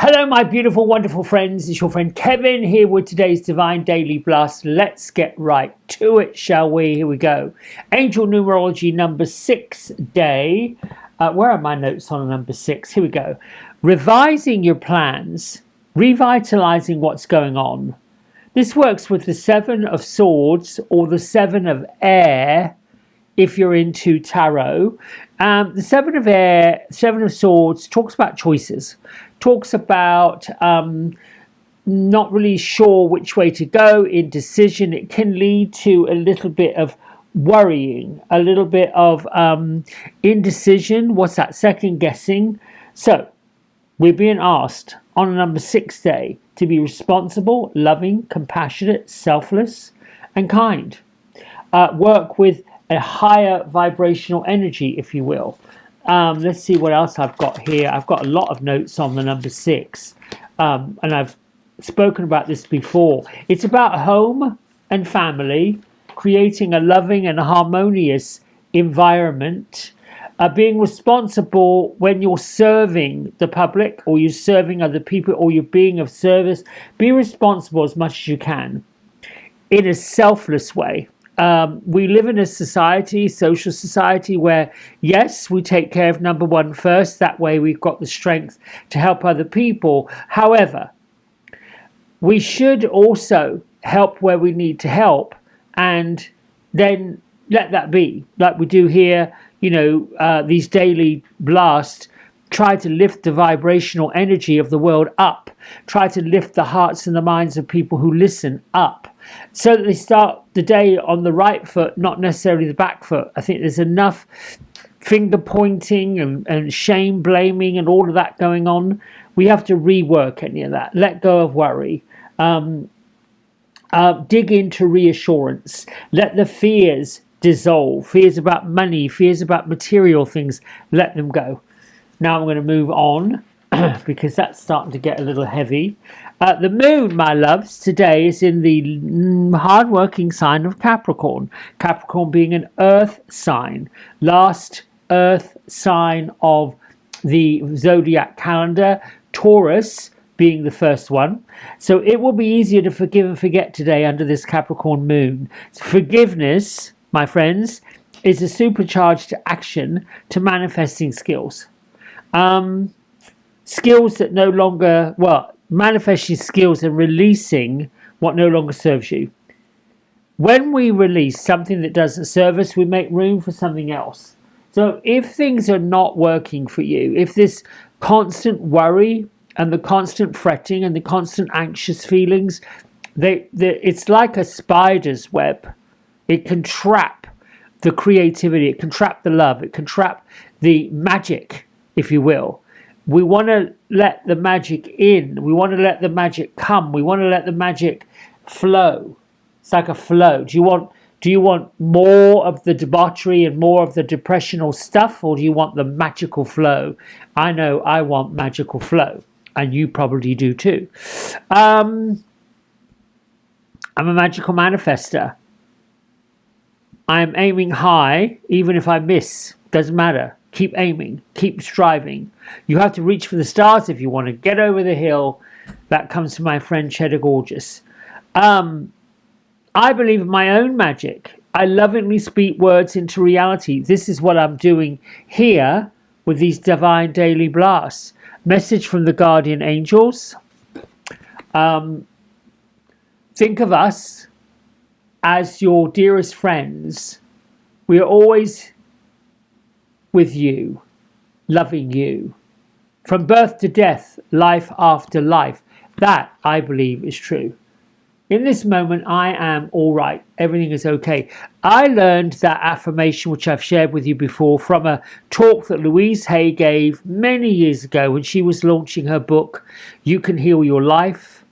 Hello, my beautiful, wonderful friends. It's your friend Kevin here with today's Divine Daily Blast. Let's get right to it, shall we? Here we go. Angel numerology number 6 day. Where are my notes on number 6? Here we go. Revising your plans, revitalizing what's going on. This works with the 7 of Swords or the 7 of Air if you're into tarot. The 7 of Air, 7 of Swords talks about choices. Talks about not really sure which way to go, indecision. It can lead to a little bit of worrying, a little bit of indecision. What's that? Second guessing. So we're being asked on a number 6 day to be responsible, loving, compassionate, selfless, and kind. Work with a higher vibrational energy, if you will. Let's see what else I've got here. I've got a lot of notes on the number 6, and I've spoken about this before. It's about home and family, creating a loving and harmonious environment, being responsible when you're serving the public or you're serving other people or you're being of service. Be responsible as much as you can in a selfless way. We live in a society, social society, where yes, we take care of number 1 first. That way we've got the strength to help other people. However, we should also help where we need to help and then let that be. Like we do here, these daily blasts, try to lift the vibrational energy of the world up. Try to lift the hearts and the minds of people who listen up, so that they start the day on the right foot, not necessarily the back foot. I think there's enough finger pointing and shame blaming and all of that going on. We have to rework any of that. Let go of worry. Dig into reassurance. Let the fears dissolve. Fears about money, fears about material things, let them go. Now I'm going to move on because that's starting to get a little heavy. The moon, my loves, today is in the hard-working sign of Capricorn. Capricorn being an earth sign. Last earth sign of the zodiac calendar. Taurus being the first one. So it will be easier to forgive and forget today under this Capricorn moon. So forgiveness, my friends, is a supercharged action to manifesting skills. Skills that no longer, manifesting skills and releasing what no longer serves you. When we release something that doesn't serve us, we make room for something else. So if things are not working for you, if this constant worry and the constant fretting and the constant anxious feelings, it's like a spider's web. It can trap the creativity, it can trap the love, it can trap the magic, if you will. We want to let the magic in. We want to let the magic come. We want to let the magic flow. It's like a flow. Do you want more of the debauchery and more of the depressional stuff, or do you want the magical flow? I know I want magical flow, and you probably do too. I'm a magical manifester. I am aiming high, even if I miss. Doesn't matter. Keep aiming, keep striving. You have to reach for the stars if you want to get over the hill. That comes from my friend Cheddar Gorgeous. I believe in my own magic. I lovingly speak words into reality. This is what I'm doing here with these divine daily blasts. Message from the guardian angels. Think of us as your dearest friends. We are always with you, loving you. From birth to death, life after life. That, I believe, is true. In this moment, I am all right. Everything is okay. I learned that affirmation, which I've shared with you before, from a talk that Louise Hay gave many years ago when she was launching her book, You Can Heal Your Life.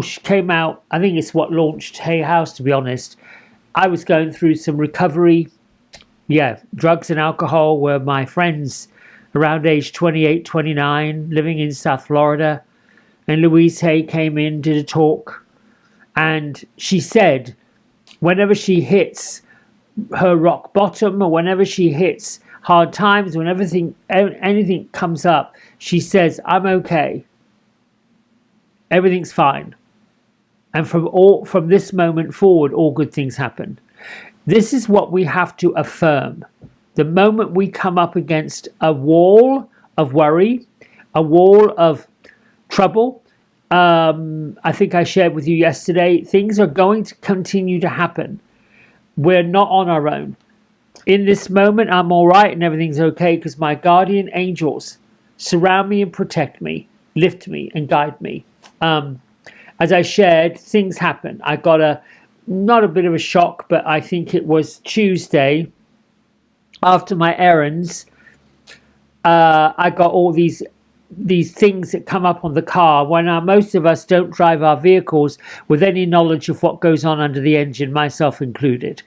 She came out, I think it's what launched Hay House, to be honest. I was going through some recovery. Drugs and alcohol were my friends around age 28, 29, living in South Florida. And Louise Hay came in, did a talk, and she said whenever she hits her rock bottom or whenever she hits hard times, when anything comes up, she says, I'm okay. Everything's fine. And from this moment forward, all good things happen. This is what we have to affirm. The moment we come up against a wall of worry, a wall of trouble, I think I shared with you yesterday, things are going to continue to happen. We're not on our own. In this moment, I'm all right and everything's okay because my guardian angels surround me and protect me, lift me and guide me. As I shared, things happen. I got not a bit of a shock, but I think it was Tuesday after my errands. I got all these things that come up on the car when most of us don't drive our vehicles with any knowledge of what goes on under the engine, myself included.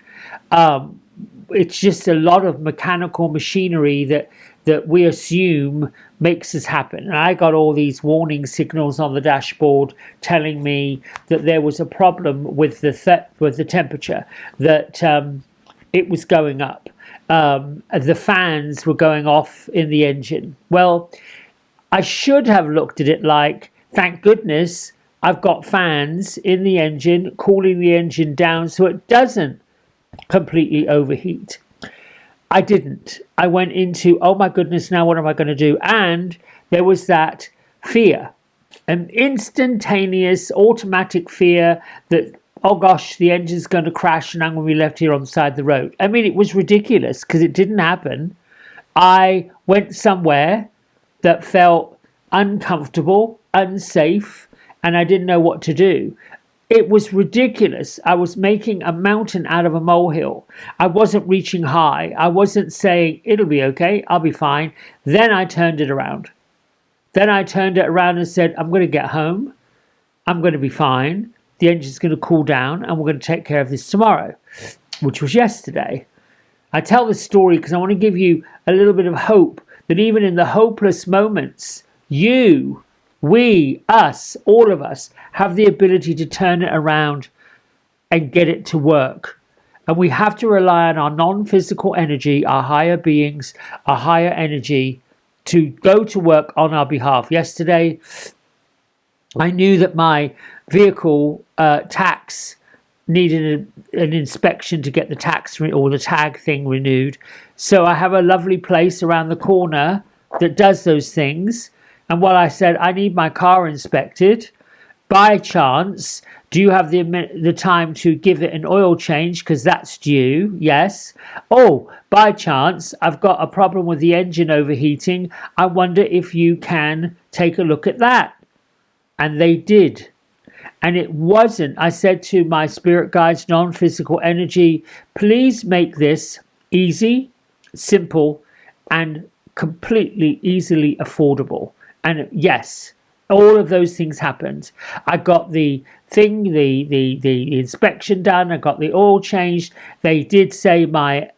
It's just a lot of mechanical machinery that we assume makes this happen. And I got all these warning signals on the dashboard telling me that there was a problem with the temperature, that it was going up. The fans were going off in the engine. Well, I should have looked at it like, thank goodness I've got fans in the engine cooling the engine down so it doesn't completely overheat. I didn't. I went into, oh my goodness, now what am I going to do? And there was that fear, an instantaneous automatic fear that, oh gosh, the engine's going to crash and I'm going to be left here on the side of the road. I mean, it was ridiculous because it didn't happen. I went somewhere that felt uncomfortable, unsafe, and I didn't know what to do. It was ridiculous. I was making a mountain out of a molehill. I wasn't reaching high. I wasn't saying, it'll be okay, I'll be fine. Then I turned it around. And said, I'm going to get home. I'm going to be fine. The engine's going to cool down and we're going to take care of this tomorrow, which was yesterday. I tell this story because I want to give you a little bit of hope that even in the hopeless moments, we, us, all of us have the ability to turn it around and get it to work. And we have to rely on our non-physical energy, our higher beings, our higher energy to go to work on our behalf. Yesterday, I knew that my vehicle tax needed an inspection to get the tax or the tag thing renewed. So I have a lovely place around the corner that does those things. And while I said, I need my car inspected, by chance, do you have the time to give it an oil change because that's due? Yes. Oh, by chance, I've got a problem with the engine overheating. I wonder if you can take a look at that. And they did. And it wasn't, I said to my spirit guides, non-physical energy, please make this easy, simple, and completely easily affordable. And yes, all of those things happened. I got the inspection done. I got the oil changed. They did say my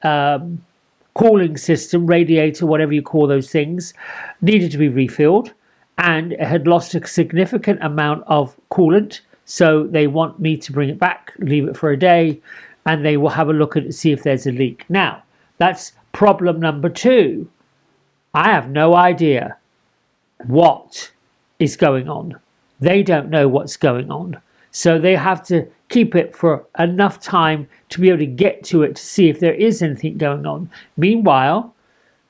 cooling system, radiator, whatever you call those things, needed to be refilled. And it had lost a significant amount of coolant. So they want me to bring it back, leave it for a day, and they will have a look at it, see if there's a leak. Now, that's problem number 2. I have no idea what is going on. They don't know what's going on. So they have to keep it for enough time to be able to get to it to see if there is anything going on. Meanwhile,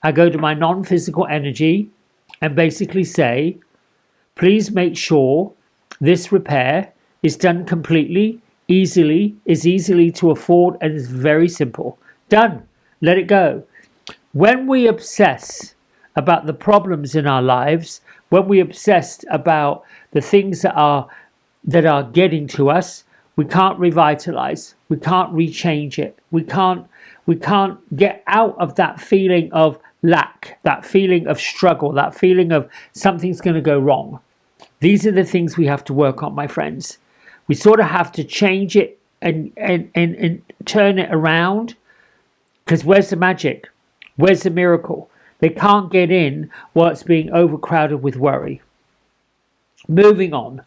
I go to my non-physical energy and basically say, please make sure this repair is done completely, is easily to afford, and is very simple. Done. Let it go. When we obsess about the problems in our lives, when we obsessed about the things that are getting to us, we can't revitalize. We can't rechange it. We can't get out of that feeling of lack, that feeling of struggle, that feeling of something's going to go wrong. These are the things we have to work on, my friends. We sort of have to change it and turn it around, because where's the magic? Where's the miracle? They can't get in while it's being overcrowded with worry. Moving on.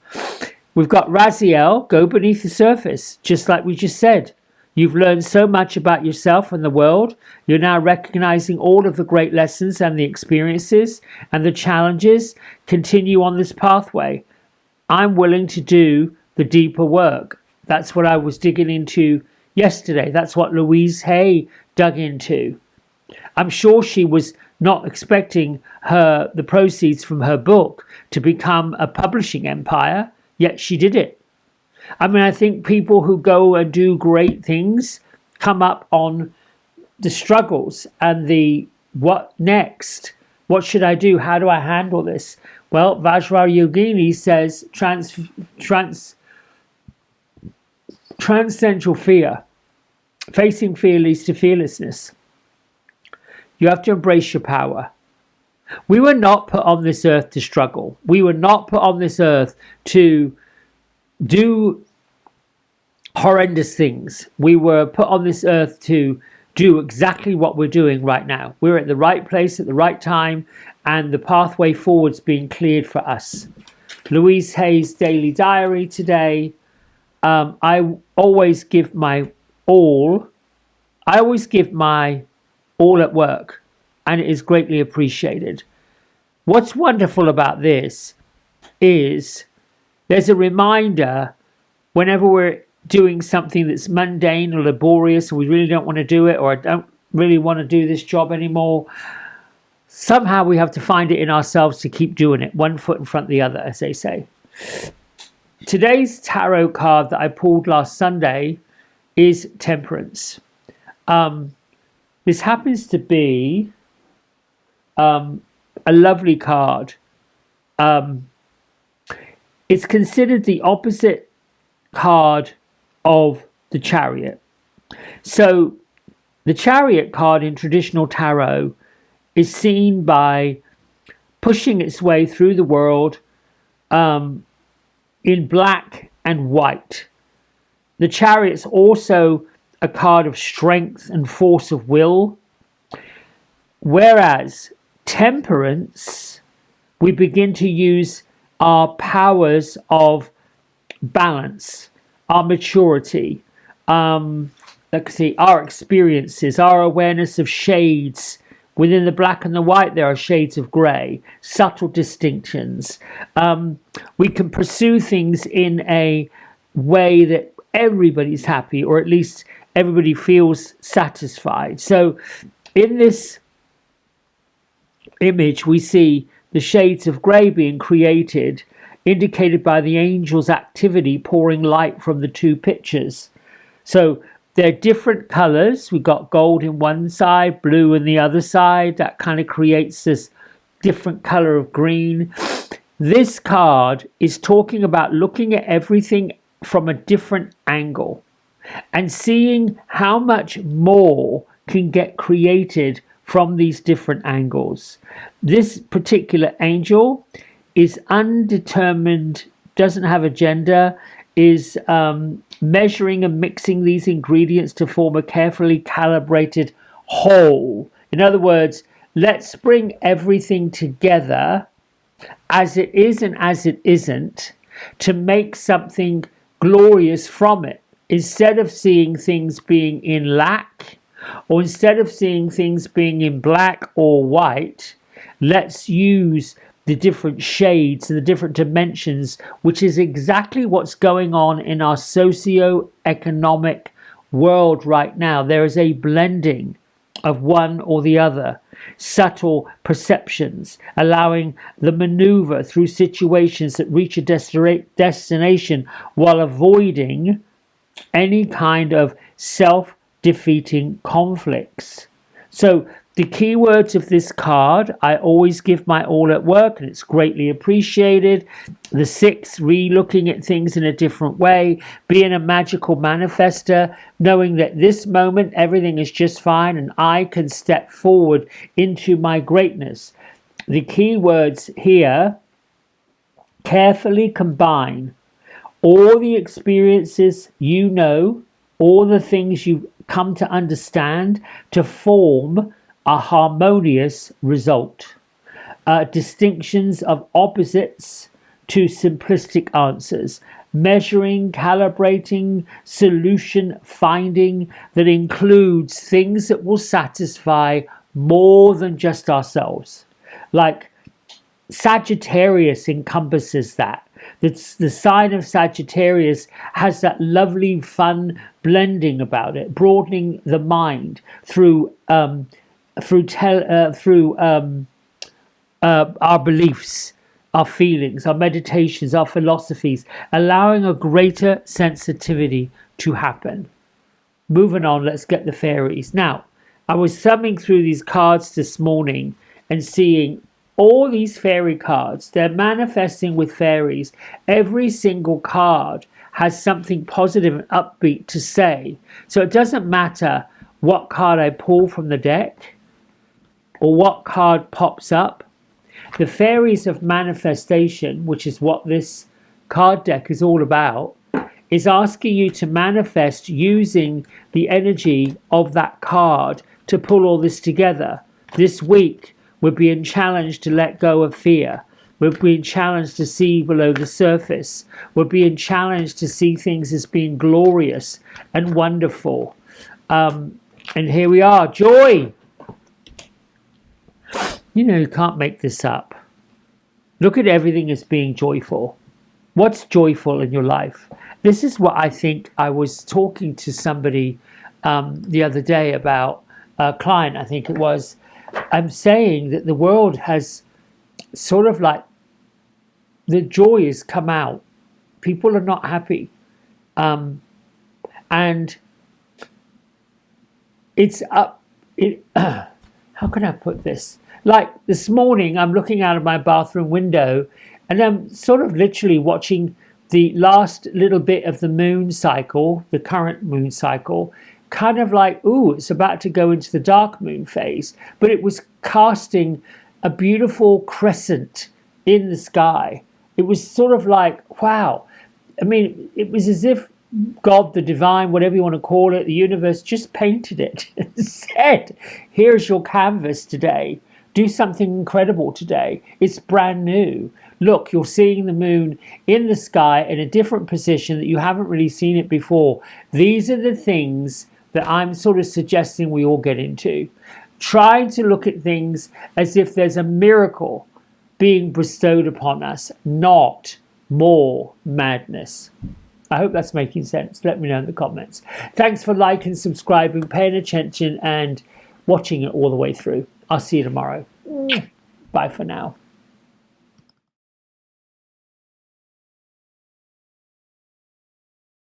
We've got Raziel, go beneath the surface, just like we just said. You've learned so much about yourself and the world. You're now recognizing all of the great lessons and the experiences and the challenges. Continue on this pathway. I'm willing to do the deeper work. That's what I was digging into yesterday. That's what Louise Hay dug into. I'm sure she was not expecting the proceeds from her book to become a publishing empire, yet she did it. I mean, I think people who go and do great things come up on the struggles and the what next? What should I do? How do I handle this? Well, Vajrayogini says transcendental fear. Facing fear leads to fearlessness. You have to embrace your power. We were not put on this earth to struggle. We were not put on this earth to do horrendous things. We were put on this earth to do exactly what we're doing right now. We're at the right place at the right time, and the pathway forward's being cleared for us. Louise Hay's daily diary today. I always give my all. I always give my all at work, and it is greatly appreciated. What's wonderful about this is there's a reminder whenever we're doing something that's mundane or laborious, and we really don't want to do it, or I don't really want to do this job anymore. Somehow we have to find it in ourselves to keep doing it, one foot in front of the other, as they say. Today's tarot card that I pulled last Sunday is Temperance. This happens to be a lovely card. It's considered the opposite card of the Chariot. So the Chariot card in traditional tarot is seen by pushing its way through the world in black and white. The Chariot's also a card of strength and force of will, whereas Temperance, we begin to use our powers of balance, our maturity, let's see, our experiences, our awareness of shades. Within the black and the white, there are shades of grey, subtle distinctions. We can pursue things in a way that everybody's happy, or at least everybody feels satisfied. So in this image, we see the shades of grey being created, indicated by the angel's activity pouring light from the two pictures. So they're different colours. We've got gold in one side, blue in the other side. That kind of creates this different colour of green. This card is talking about looking at everything from a different angle and seeing how much more can get created from these different angles. This particular angel is undetermined, doesn't have a gender, is measuring and mixing these ingredients to form a carefully calibrated whole. In other words, let's bring everything together as it is and as it isn't to make something glorious from it. Instead of seeing things being in lack, or instead of seeing things being in black or white, let's use the different shades and the different dimensions, which is exactly what's going on in our socio-economic world right now. There is a blending of one or the other, subtle perceptions, allowing the maneuver through situations that reach a destination while avoiding any kind of self-defeating conflicts. So the keywords of this card, I always give my all at work, and it's greatly appreciated. The 6, re-looking at things in a different way, being a magical manifester, knowing that this moment everything is just fine and I can step forward into my greatness. The keywords here, carefully combine all the experiences you know, all the things you come to understand to form a harmonious result. Distinctions of opposites to simplistic answers, measuring, calibrating, solution finding that includes things that will satisfy more than just ourselves. Like Sagittarius encompasses that. The sign of Sagittarius has that lovely, fun blending about it, broadening the mind through our beliefs, our feelings, our meditations, our philosophies, allowing a greater sensitivity to happen. Moving on, let's get the fairies. Now, I was thumbing through these cards this morning and seeing all these fairy cards. They're manifesting with fairies. Every single card has something positive and upbeat to say. So it doesn't matter what card I pull from the deck or what card pops up. The fairies of manifestation, which is what this card deck is all about, is asking you to manifest using the energy of that card to pull all this together. This week, we're being challenged to let go of fear. We're being challenged to see below the surface. We're being challenged to see things as being glorious and wonderful. And here we are, joy. You know, you can't make this up. Look at everything as being joyful. What's joyful in your life? This is what I think. I was talking to somebody the other day about a client, I think it was. I'm saying that the world has sort of like the joy has come out. People are not happy. And it's up. How can I put this? Like this morning, I'm looking out of my bathroom window and I'm sort of literally watching the last little bit of the moon cycle, the current moon cycle, kind of like, ooh, it's about to go into the dark moon phase. But it was casting a beautiful crescent in the sky. It was sort of like, wow. I mean, it was as if God, the divine, whatever you want to call it, the universe just painted it and said, here's your canvas today. Do something incredible today. It's brand new. Look, you're seeing the moon in the sky in a different position that you haven't really seen it before. These are the things that I'm sort of suggesting we all get into. Trying to look at things as if there's a miracle being bestowed upon us, not more madness. I hope that's making sense. Let me know in the comments. Thanks for liking, subscribing, paying attention, and watching it all the way through. I'll see you tomorrow. Bye for now.